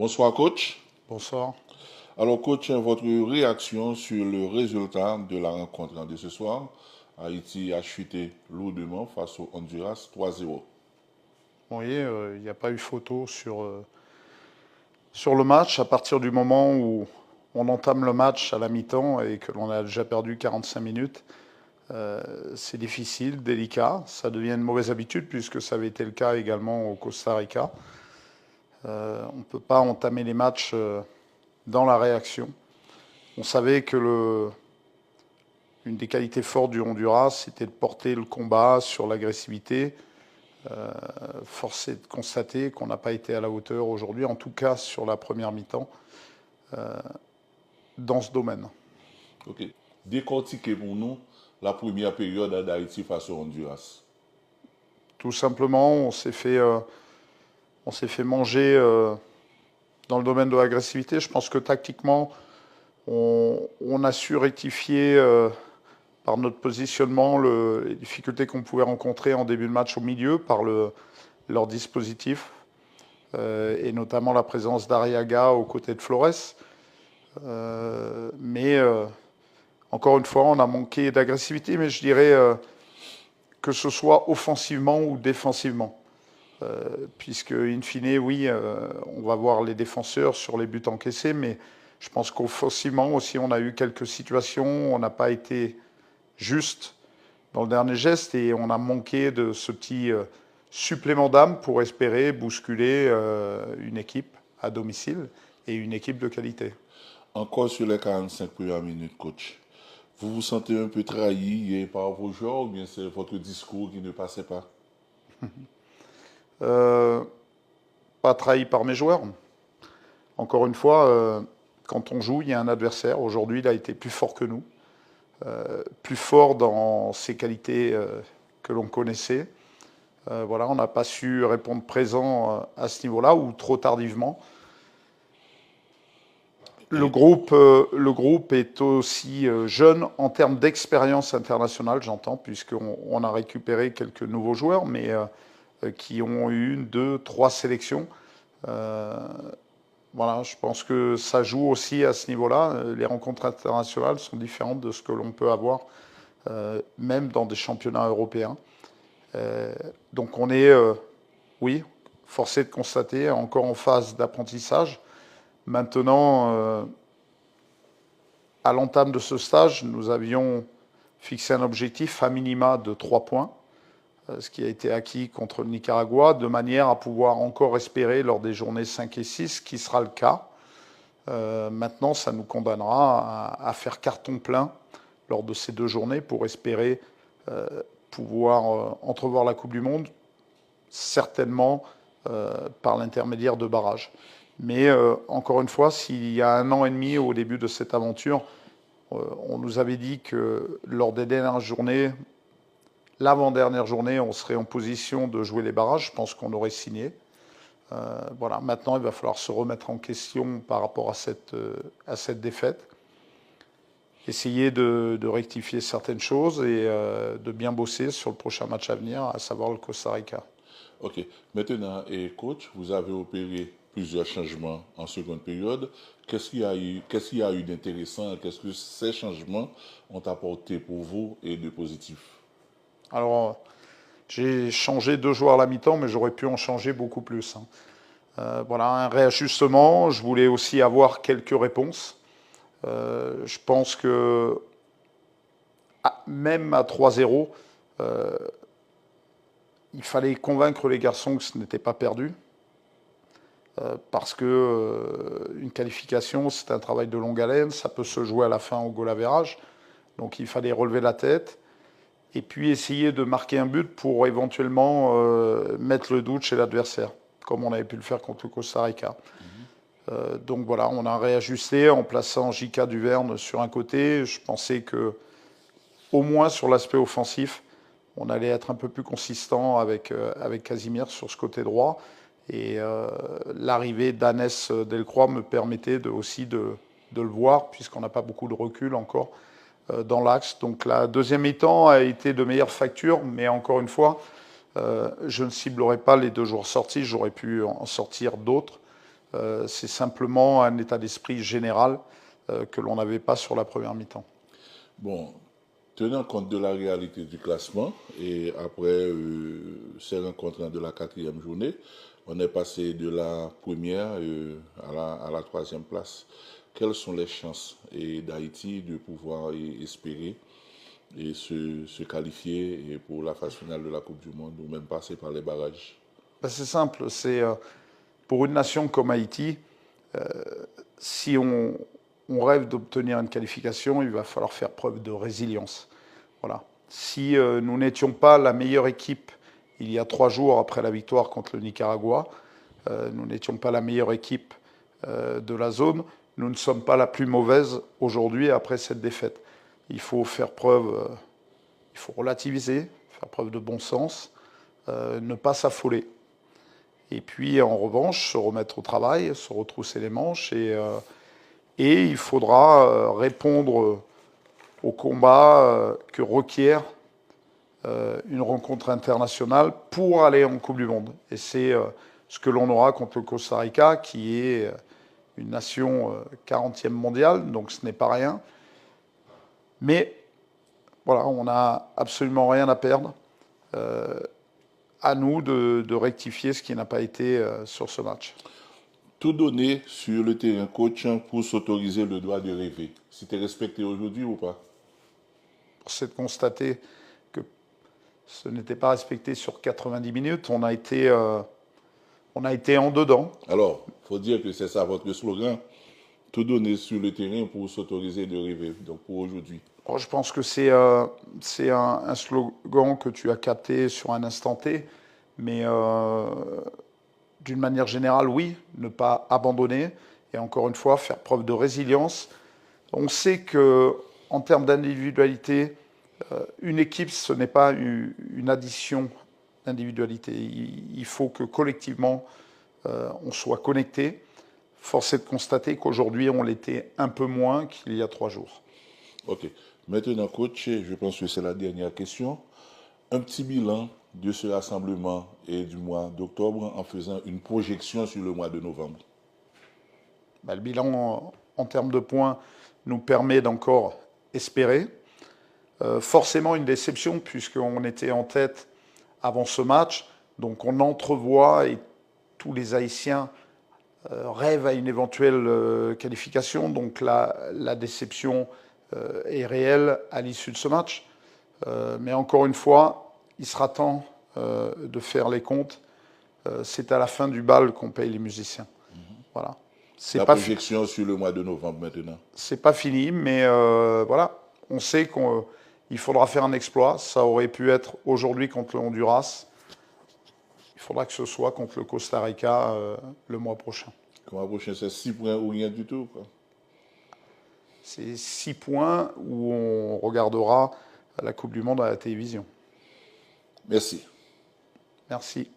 Bonsoir coach. Bonsoir. Alors coach, votre réaction sur le résultat de la rencontre de ce soir. Haïti a chuté lourdement face au Honduras 3-0. Oui, il n'y a pas eu photo sur le match. À partir du moment où on entame le match à la mi-temps et que l'on a déjà perdu 45 minutes, c'est difficile, délicat. Ça devient une mauvaise habitude puisque ça avait été le cas également au Costa Rica. On ne peut pas entamer les matchs dans la réaction. On savait que une des qualités fortes du Honduras, c'était de porter le combat sur l'agressivité. Force est de constater qu'on n'a pas été à la hauteur aujourd'hui, en tout cas sur la première mi-temps, dans ce domaine. Ok. Décortiquez pour nous la première période d'Haïti face au Honduras. Tout simplement, on s'est fait manger dans le domaine de l'agressivité. Je pense que tactiquement, on a su rectifier par notre positionnement les difficultés qu'on pouvait rencontrer en début de match au milieu par leur dispositif, et notamment la présence d'Ariaga aux côtés de Flores. Mais encore une fois, on a manqué d'agressivité, mais je dirais que ce soit offensivement ou défensivement. Puisque, in fine, oui, on va voir les défenseurs sur les buts encaissés, mais je pense qu'offensivement aussi, on a eu quelques situations, on n'a pas été juste dans le dernier geste et on a manqué de ce petit supplément d'âme pour espérer bousculer une équipe à domicile et une équipe de qualité. Encore sur les 45 premières minutes, coach. Vous vous sentez un peu trahi par vos joueurs ou bien c'est votre discours qui ne passait pas? Pas trahi par mes joueurs. Encore une fois, quand on joue, il y a un adversaire. Aujourd'hui, il a été plus fort que nous, plus fort dans ses qualités que l'on connaissait. Voilà, on n'a pas su répondre présent à ce niveau-là ou trop tardivement. Le groupe est aussi jeune en termes d'expérience internationale, j'entends, puisqu'on a récupéré quelques nouveaux joueurs, mais qui ont eu 1, 2, 3 sélections. Voilà, je pense que ça joue aussi à ce niveau-là. Les rencontres internationales sont différentes de ce que l'on peut avoir, même dans des championnats européens. Donc on est, oui, forcé de constater, encore en phase d'apprentissage. Maintenant, à l'entame de ce stage, nous avions fixé un objectif à minima de 3 points, ce qui a été acquis contre le Nicaragua, de manière à pouvoir encore espérer lors des journées 5 et 6, qui sera le cas. Maintenant, ça nous condamnera à faire carton plein lors de ces 2 journées pour espérer pouvoir entrevoir la Coupe du Monde, certainement par l'intermédiaire de barrages. Mais encore une fois, s'il y a 1 an et demi au début de cette aventure, on nous avait dit que lors des dernières journées, l'avant-dernière journée, on serait en position de jouer les barrages. Je pense qu'on aurait signé. Voilà. Maintenant, il va falloir se remettre en question par rapport à cette défaite. Essayer de rectifier certaines choses et de bien bosser sur le prochain match à venir, à savoir le Costa Rica. Ok. Maintenant, coach, vous avez opéré plusieurs changements en seconde période. Qu'est-ce qu'il y a eu d'intéressant? Qu'est-ce que ces changements ont apporté pour vous et de positif? Alors, j'ai changé 2 joueurs à la mi-temps, mais j'aurais pu en changer beaucoup plus. Voilà, un réajustement. Je voulais aussi avoir quelques réponses. Je pense que même à 3-0, il fallait convaincre les garçons que ce n'était pas perdu. Parce que une qualification, c'est un travail de longue haleine, ça peut se jouer à la fin au goal average. Donc il fallait relever la tête et puis essayer de marquer un but pour éventuellement mettre le doute chez l'adversaire, comme on avait pu le faire contre le Costa Rica. Donc voilà, on a réajusté en plaçant J.K. Duverne sur un côté. Je pensais que, au moins sur l'aspect offensif, on allait être un peu plus consistant avec Casimir sur ce côté droit. Et l'arrivée d'Anès Delcroix me permettait aussi de le voir, puisqu'on n'a pas beaucoup de recul encore dans l'axe. Donc la deuxième mi-temps a été de meilleure facture, mais encore une fois, je ne ciblerai pas les 2 joueurs sortis, j'aurais pu en sortir d'autres. C'est simplement un état d'esprit général que l'on n'avait pas sur la première mi-temps. Bon, tenant compte de la réalité du classement, et après ces rencontres de la 4e journée, on est passé de la première à la 3e place. Quelles sont les chances d'Haïti de pouvoir espérer et se qualifier pour la phase finale de la Coupe du Monde ou même passer par les barrages? C'est simple, pour une nation comme Haïti, si on rêve d'obtenir une qualification, il va falloir faire preuve de résilience. Voilà. Si nous n'étions pas la meilleure équipe il y a 3 jours après la victoire contre le Nicaragua, nous n'étions pas la meilleure équipe de la zone, nous ne sommes pas la plus mauvaise aujourd'hui après cette défaite. Il faut faire preuve, il faut relativiser, faire preuve de bon sens, ne pas s'affoler. Et puis en revanche, se remettre au travail, se retrousser les manches et il faudra répondre au combat que requiert une rencontre internationale pour aller en Coupe du Monde. Et c'est ce que l'on aura contre le Costa Rica, qui est une nation 40e mondiale, donc ce n'est pas rien. Mais voilà, on n'a absolument rien à perdre. À nous de rectifier ce qui n'a pas été sur ce match. Tout donner sur le terrain, coach, pour s'autoriser le droit de rêver. C'était respecté aujourd'hui ou pas? C'est de constater que ce n'était pas respecté sur 90 minutes. On a été en dedans. Alors, il faut dire que c'est ça votre slogan. Tout donner sur le terrain pour s'autoriser de rêver. Donc pour aujourd'hui. Je pense que c'est un slogan que tu as capté sur un instant T. Mais d'une manière générale, oui, ne pas abandonner. Et encore une fois, faire preuve de résilience. On sait qu'en termes d'individualité, une équipe, ce n'est pas une addition d'individualité. Il faut que collectivement, on soit connecté. Force est de constater qu'aujourd'hui, on l'était un peu moins qu'il y a 3 jours. Ok. Maintenant, coach, je pense que c'est la dernière question. Un petit bilan de ce rassemblement et du mois d'octobre en faisant une projection sur le mois de novembre. Le bilan, en termes de points, nous permet d'encore espérer. Forcément une déception puisqu'on était en tête avant ce match. Donc on entrevoit et tous les Haïtiens rêvent à une éventuelle qualification. Donc la déception est réelle à l'issue de ce match. Mais encore une fois, il sera temps de faire les comptes. C'est à la fin du bal qu'on paye les musiciens. Voilà. La projection sur le mois de novembre maintenant. C'est pas fini, mais voilà. On sait qu'il faudra faire un exploit. Ça aurait pu être aujourd'hui contre le Honduras. Il faudra que ce soit contre le Costa Rica le mois prochain. Le mois prochain, c'est 6 points ou rien du tout, quoi. C'est 6 points où on regardera la Coupe du Monde à la télévision. Merci. Merci.